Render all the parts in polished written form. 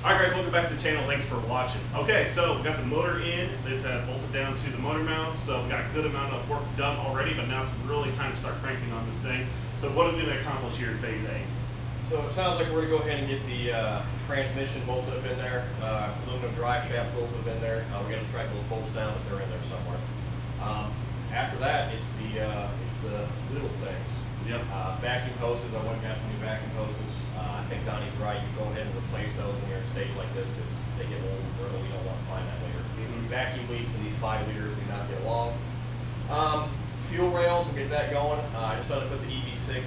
Alright guys, welcome back to the channel. Thanks for watching. Okay, so we got the motor in. It's bolted down to the motor mounts, so we got a good amount of work done already, but now it's really time to start cranking on this thing. So what are we going to accomplish here in phase A? So it sounds like we're going to go ahead and get the transmission bolted up in there, aluminum drive shaft bolted up in there. We're going to track those bolts down, but they're in there somewhere. After that, it's the little things. Yep. Vacuum hoses. I went and got some new vacuum hoses. I think Donnie's right. You go ahead and replace those when you're in a stage like this because they get old and brittle. You don't want to find that later. Vacuum leaks in these 5 liters do not get along. Fuel rails, we'll get that going. I decided to put the EV6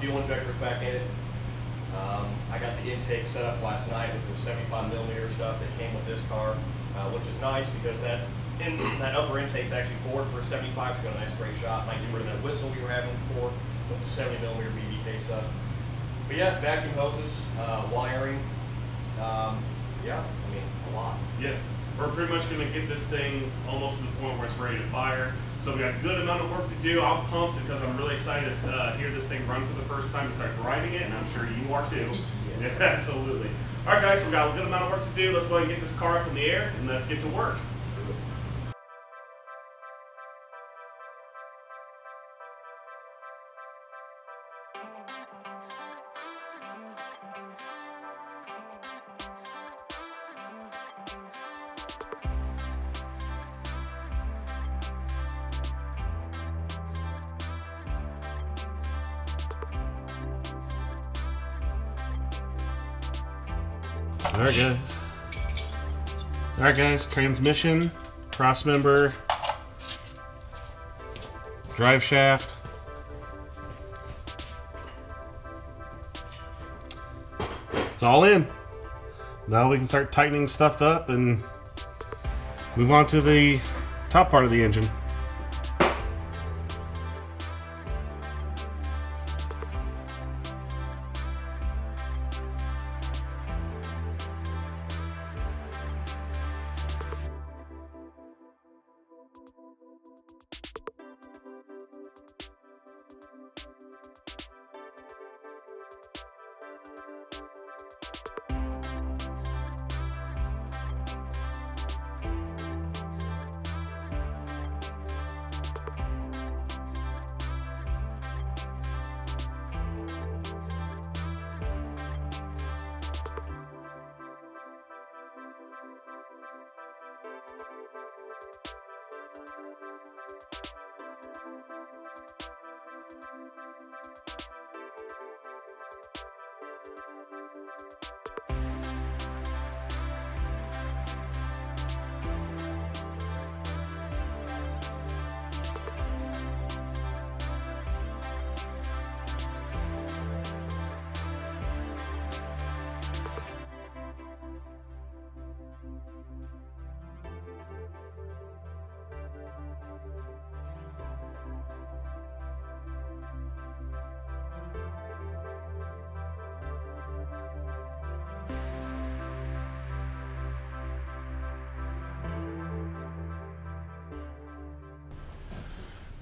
fuel injectors back in it. I got the intake set up last night with the 75mm stuff that came with this car, which is nice because that upper intake's actually bored for a 75, so got a nice straight shot. Might get rid of that whistle we were having before with the 70mm BBK stuff. But yeah, vacuum hoses, wiring, yeah, I mean, a lot. Yeah, we're pretty much going to get this thing almost to the point where it's ready to fire. So we got a good amount of work to do. I'm pumped because I'm really excited to hear this thing run for the first time and start driving it, and I'm sure you are too. Yes. Yeah, absolutely. All right, guys, so we got a good amount of work to do. Let's go ahead and get this car up in the air, and let's get to work. Alright guys, transmission, cross member, drive shaft. It's all in. Now we can start tightening stuff up and move on to the top part of the engine.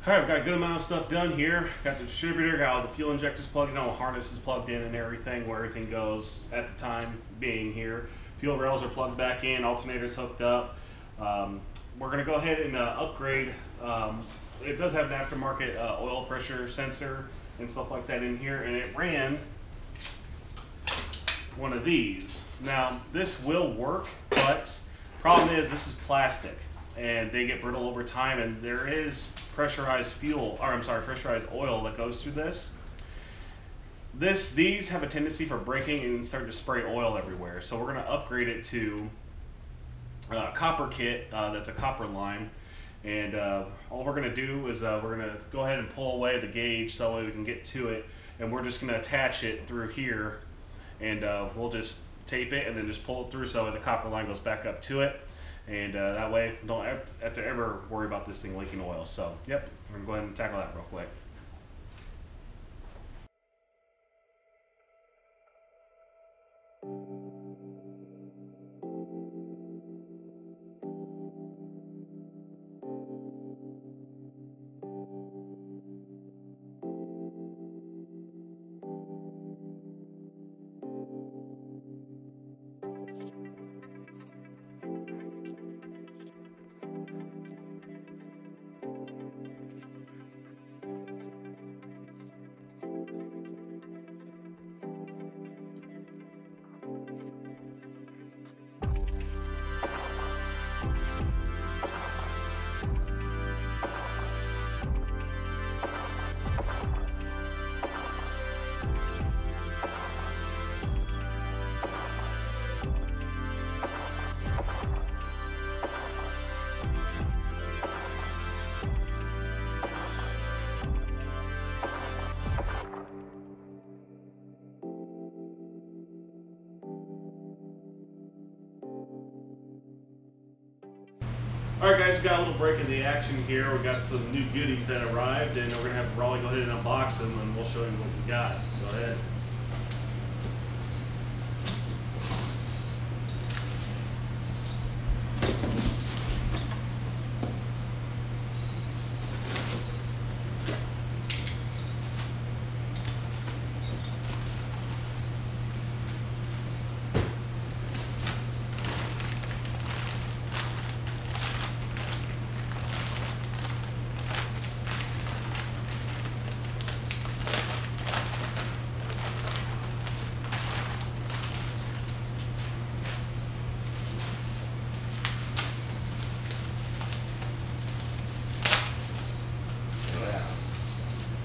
Alright, we've got a good amount of stuff done here. Got the distributor, got all the fuel injectors plugged in, all the harnesses plugged in and everything, where everything goes at the time being here. Fuel rails are plugged back in, alternators hooked up. We're going to go ahead and upgrade. It does have an aftermarket oil pressure sensor and stuff like that in here, and it ran one of these. Now, this will work, but problem is this is plastic, and they get brittle over time, and there is pressurized pressurized oil that goes through this. These have a tendency for breaking and starting to spray oil everywhere. So we're going to upgrade it to a copper kit that's a copper line. And all we're going to do is we're going to go ahead and pull away the gauge so we can get to it. And we're just going to attach it through here. And we'll just tape it and then just pull it through so the copper line goes back up to it. And that way, don't have to ever worry about this thing leaking oil. So, yep, we're going to go ahead and tackle that real quick. All right, guys, we got a little break in the action here. We got some new goodies that arrived, and we're gonna have Raleigh go ahead and unbox them, and we'll show you what we got. Go ahead.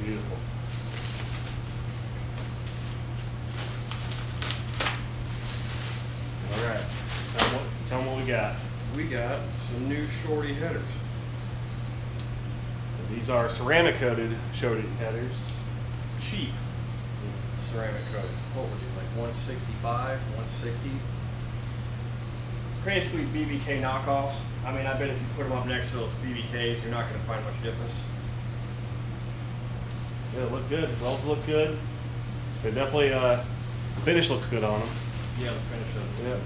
Beautiful. All right. Tell them what we got. We got some new shorty headers. These are ceramic coated shorty headers. Cheap ceramic coated. What were these, like 165, 160? Basically BBK knockoffs. I mean, I bet if you put them up next to those BBKs, you're not going to find much difference. Yeah, they look good. Welds look good. They definitely, finish looks good on them. Yeah, the finish of it.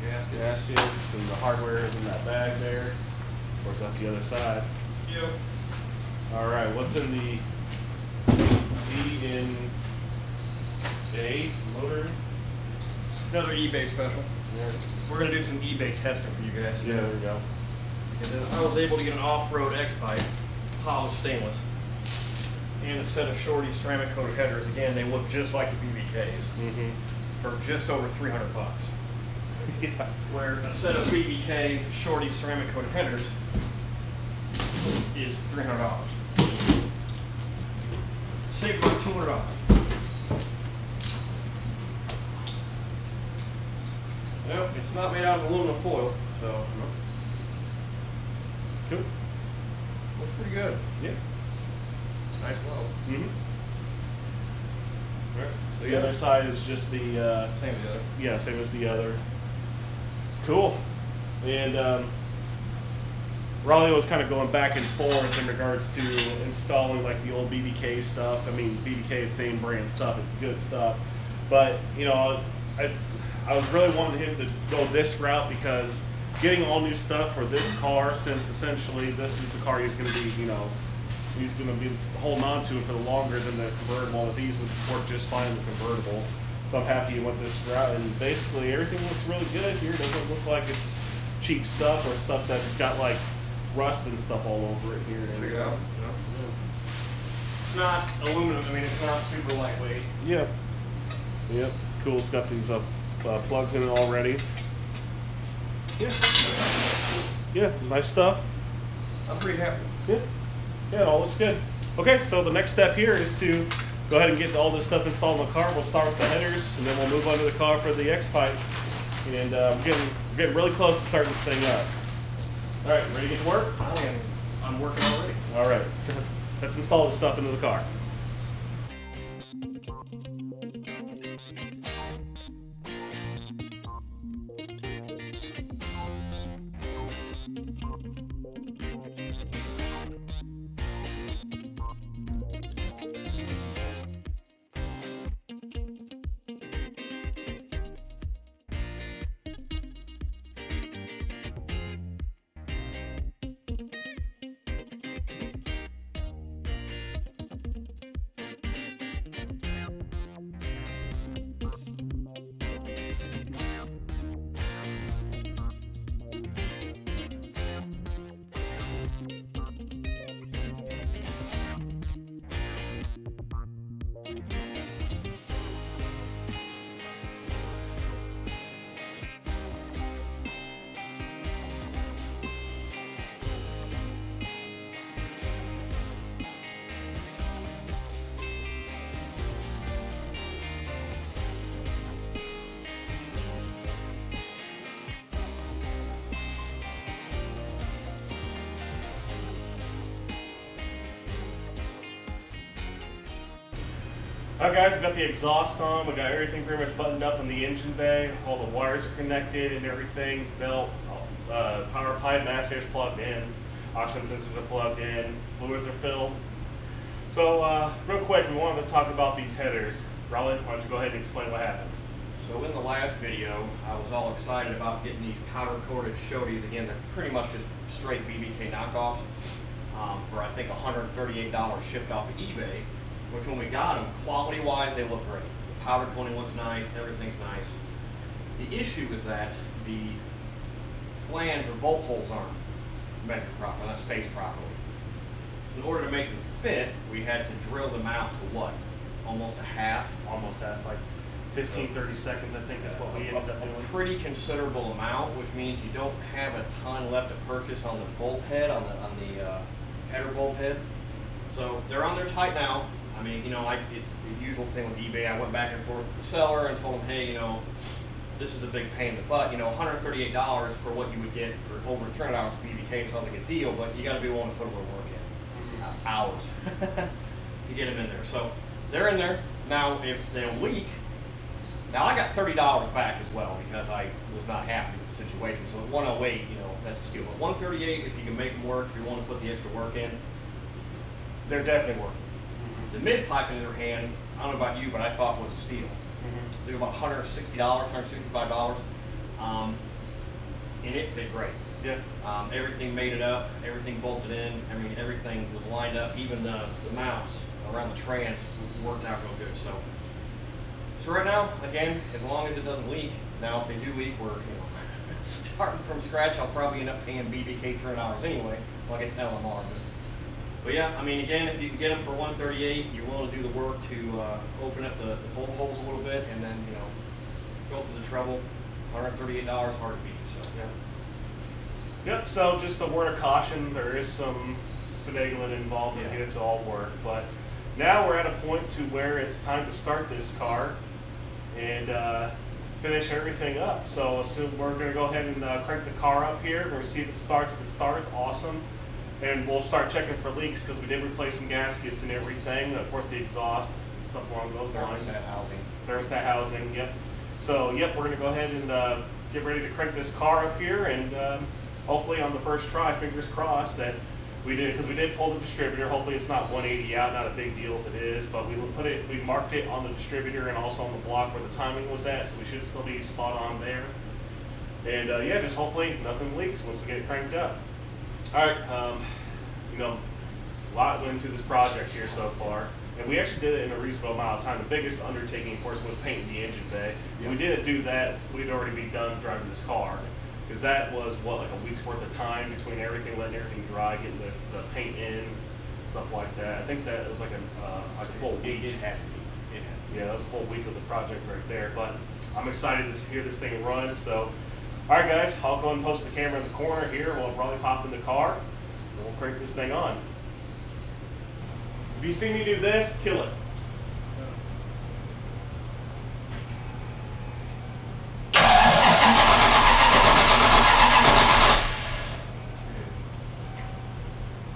Yeah. Gaskets and the hardware is in that bag there. Of course, that's the other side. Yep. All right, what's in the E in A motor? Another eBay special. Yeah. We're going to do some eBay testing for you guys. Yeah, there we go. And then I was able to get an off-road X-Pipe, polished stainless, and a set of shorty ceramic coated headers. Again, they look just like the BBKs Mm-hmm. for just over 300 bucks. Yeah. Where a set of BBK shorty ceramic coated headers is $300. Save about $200. Nope, it's not made out of aluminum foil, so Cool. looks pretty good. Yeah. Nice welds. Mm-hmm. All right. So the other side is just the Same as the other. yeah, same as the other. Cool. And Raleigh was kind of going back and forth in regards to installing like the old BBK stuff. I mean, BBK, it's name brand stuff. It's good stuff. But, you know, I was really wanting him to go this route because getting all new stuff for this car, since essentially this is the car he's going to be, you know, he's going to be holding on to it for longer than the convertible. And these would work just fine in the convertible. So I'm happy he went this route. And basically everything looks really good here. It doesn't look like it's cheap stuff or stuff that's got like rust and stuff all over it here. Check it out. It's not aluminum. I mean, it's not super lightweight. Yeah. Yep, it's cool. It's got these plugs in it already. Yeah. Yeah, nice stuff. I'm pretty happy. Yeah. Yeah, it all looks good. Okay, so the next step here is to go ahead and get all this stuff installed in the car. We'll start with the headers, and then we'll move on to the car for the X-Pipe. And we're getting really close to starting this thing up. All right, ready to get to work? I'm working already. All right. Let's install this stuff into the car. Alright guys, we got the exhaust on, we got everything pretty much buttoned up in the engine bay, all the wires are connected and everything, belt, power pipe, mass air is plugged in, oxygen sensors are plugged in, fluids are filled. So real quick, we wanted to talk about these headers. Raleigh, why don't you go ahead and explain what happened? So in the last video, I was all excited about getting these powder-coated Shodies. Again, they're pretty much just straight BBK knockoffs for I think $138 shipped off of eBay, which when we got them, quality-wise, they look great. The powder coating looks nice, everything's nice. The issue is that the flange or bolt holes aren't measured properly, not spaced properly. So in order to make them fit, we had to drill them out to what? Almost a half? Almost half, like 15, 30 seconds, I think is what we ended up doing. A pretty considerable amount, which means you don't have a ton left to purchase on the bolt head, on the header bolt head. So they're on there tight now. I mean, you know, it's the usual thing with eBay. I went back and forth with the seller and told him, hey, you know, this is a big pain in the butt. You know, $138 for what you would get for over $300 of BBK sounds like a deal, but you got to be willing to put a little work in, hours, to get them in there. So they're in there. Now, if they leak, now I got $30 back as well because I was not happy with the situation. So at 108, you know, that's a steal. But 138, if you can make them work, if you want to put the extra work in, they're definitely worth it. The mid pipe, in the other hand, I don't know about you, but I thought was a steal. They were about $160, $165, and it fit great. Yeah. Everything made it up, everything bolted in. I mean, everything was lined up. Even the mounts around the trans worked out real good. So right now, again, as long as it doesn't leak. Now, if they do leak, we're starting from scratch. I'll probably end up paying BBK $300 anyway. Well, I guess LMR. But yeah, I mean, again, if you can get them for $138, you're willing to do the work to open up the bolt holes a little bit, and then go through the trouble. $138, hard to beat. So yeah. Yep. So just a word of caution: there is some finagling involved to get it to all work, but now we're at a point to where it's time to start this car and finish everything up. So we're going to go ahead and crank the car up here. We're going to see if it starts. If it starts, awesome. And we'll start checking for leaks because we did replace some gaskets and everything. Of course, the exhaust and stuff along those lines. Thermostat housing. Thermostat housing, yep. So, yep, we're going to go ahead and get ready to crank this car up here. And hopefully on the first try, fingers crossed, that we did, because we did pull the distributor. Hopefully it's not 180 out, not a big deal if it is. But we marked it on the distributor and also on the block where the timing was at. So we should still be spot on there. And yeah, just hopefully nothing leaks once we get it cranked up. All right, a lot went into this project here so far, and we actually did it in a reasonable amount of time. The biggest undertaking, of course, was painting the engine bay. If we didn't do that, we'd already be done driving this car, because that was, what, like a week's worth of time between everything, letting everything dry, getting the paint in, stuff like that. I think that was like a full week. It had to be. Yeah, that was a full week of the project right there, but I'm excited to hear this thing run, so. All right, guys, I'll go and post the camera in the corner here. We'll probably pop in the car, and we'll crank this thing on. If you see me do this, kill it.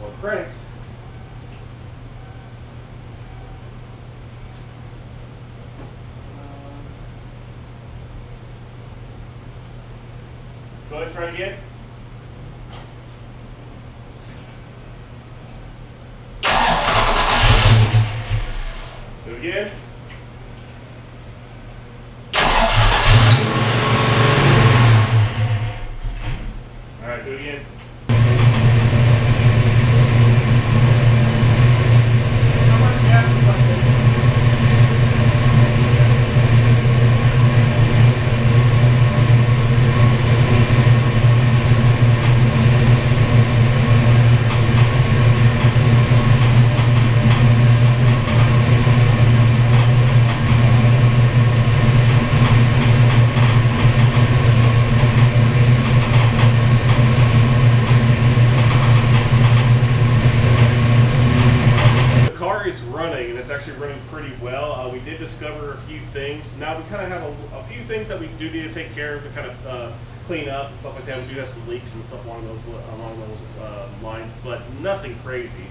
Well, it cranks. Go ahead, try it again. Do it again. All right, do it again. Running, and it's actually running pretty well. We did discover a few things. Now we kind of have a few things that we do need to take care of to kind of clean up and stuff like that. We do have some leaks and stuff along those lines, but nothing crazy.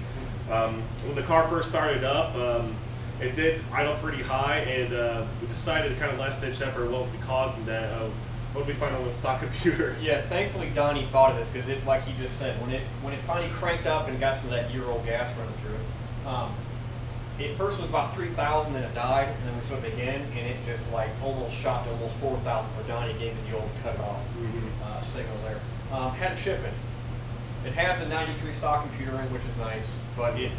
When the car first started up, it did idle pretty high, and we decided to kind of last ditch effort what would be causing that. what did we find on the stock computer? Yeah, thankfully Donnie thought of this because it, like he just said, when it finally cranked up and got some of that year-old gas running through it, it first was about 3,000 and it died, and then we swept again, and it just like almost shot to almost 4,000 for Donnie gave me the old cut it off signal there. Had a chip in. It has a 93 stock computer in, which is nice, but it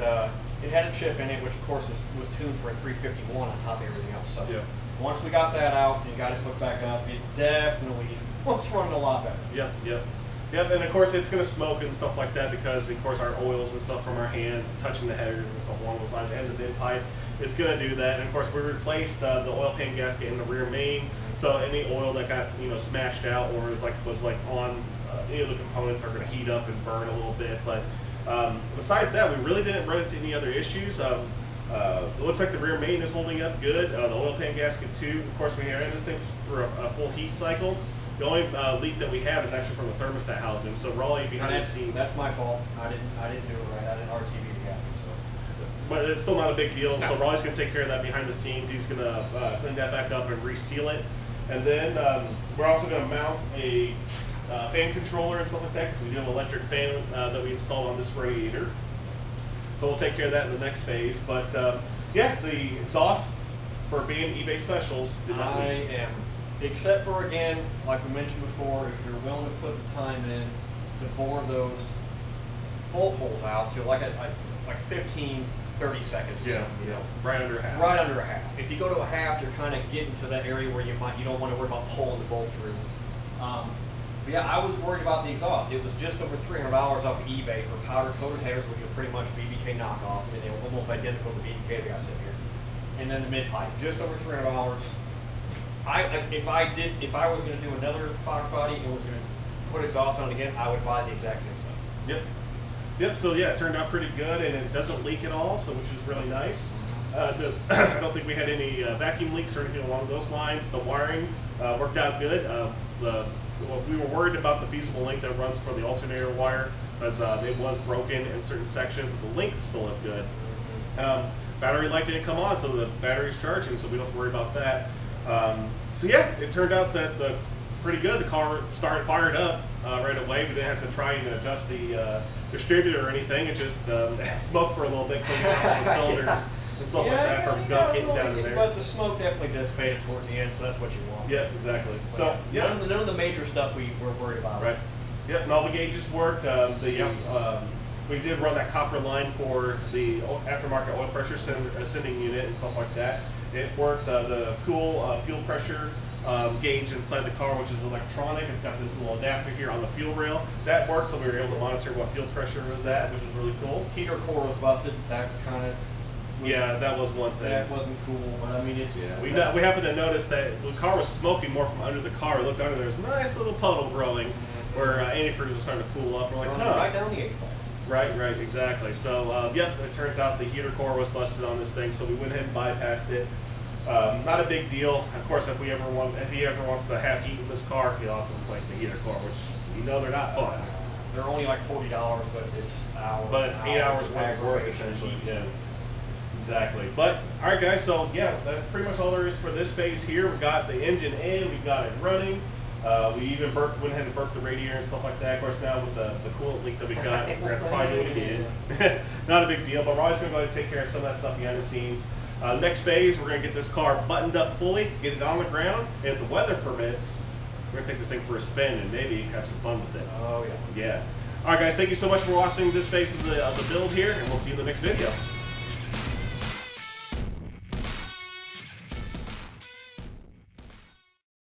had a chip in it, which of course was tuned for a 351 on top of everything else. So yeah. Once we got that out and got it hooked back up, it definitely was running a lot better. Yep, and of course it's going to smoke and stuff like that because, of course, our oils and stuff from our hands touching the headers and stuff along those lines, and the mid pipe, it's going to do that. And of course, we replaced the oil pan gasket in the rear main, so any oil that got smashed out or was on any of the components are going to heat up and burn a little bit. But besides that, we really didn't run into any other issues. It looks like the rear main is holding up good. The oil pan gasket too. Of course, we ran this thing through a full heat cycle. The only leak that we have is actually from the thermostat housing. So Raleigh behind the scenes. That's my fault. I didn't do it right. I didn't RTV the gasket. So. But it's still not a big deal. No. So Raleigh's going to take care of that behind the scenes. He's going to clean that back up and reseal it. And then we're also going to mount a fan controller and stuff like that because we do have an electric fan that we installed on this radiator. So we'll take care of that in the next phase. But yeah, the exhaust for being eBay specials did not leak. I am. Except for, again, like we mentioned before, if you're willing to put the time in to bore those bolt holes out to like 15, 30 seconds or something, Right under half. Right under a half. If you go to a half, you're kind of getting to that area where you don't want to worry about pulling the bolt through. But yeah, I was worried about the exhaust. It was just over $300 off of eBay for powder coated headers, which are pretty much BBK knockoffs. I mean, they were almost identical to BBKs I got sitting here. And then the mid pipe, just over $300. If I was going to do another Fox body and was going to put exhaust on it again, I would buy the exact same stuff. Yep. So yeah, it turned out pretty good, and it doesn't leak at all, so which is really nice. I don't think we had any vacuum leaks or anything along those lines. The wiring worked out good. We were worried about the feasible link that runs for the alternator wire, as it was broken in certain sections, but the link still looked good. Battery light didn't come on, so the battery's charging, so we don't have to worry about that. So yeah, it turned out that pretty good. The car fired up right away. We didn't have to try and adjust the distributor or anything. It just smoked for a little bit, cleaned out the cylinders and stuff like that from gunk getting down in there. But the smoke definitely dissipated towards the end, so that's what you want. Yeah, exactly. But so yeah, none of the major stuff we were worried about. Right. Yep, and all the gauges worked. We did run that copper line for the aftermarket oil pressure sending unit and stuff like that. It works. The cool fuel pressure gauge inside the car, which is electronic. It's got this little adapter here on the fuel rail. That worked, so we were able to monitor what fuel pressure was at, which was really cool. Heater core was busted. That kind of. Yeah, that was one thing. That wasn't cool, but I mean, it's. Yeah, we happened to notice that the car was smoking more from under the car. We looked under, there was a nice little puddle growing where antifreeze was starting to cool up. We're like, right down the H-pipe. Right, exactly. So, yep, it turns out the heater core was busted on this thing, so we went ahead and bypassed it. Not a big deal. Of course, if he ever wants to have heat in this car, he'll have to replace the heater core, which they're not fun. They're only like $40, but it's hours. But it's 8 hours worth of work essentially. Yeah. Exactly. But all right, guys. So yeah, that's pretty much all there is for this phase here. We got the engine in, we got it running. We even went ahead and burped the radiator and stuff like that. Of course, now with the coolant leak that we got, we're going to probably do it again. Not a big deal, but we're always going to go ahead and take care of some of that stuff behind the scenes. Next phase, we're going to get this car buttoned up fully, get it on the ground, and if the weather permits, we're going to take this thing for a spin and maybe have some fun with it. Oh, yeah. Yeah. All right, guys, thank you so much for watching this phase of the build here, and we'll see you in the next video.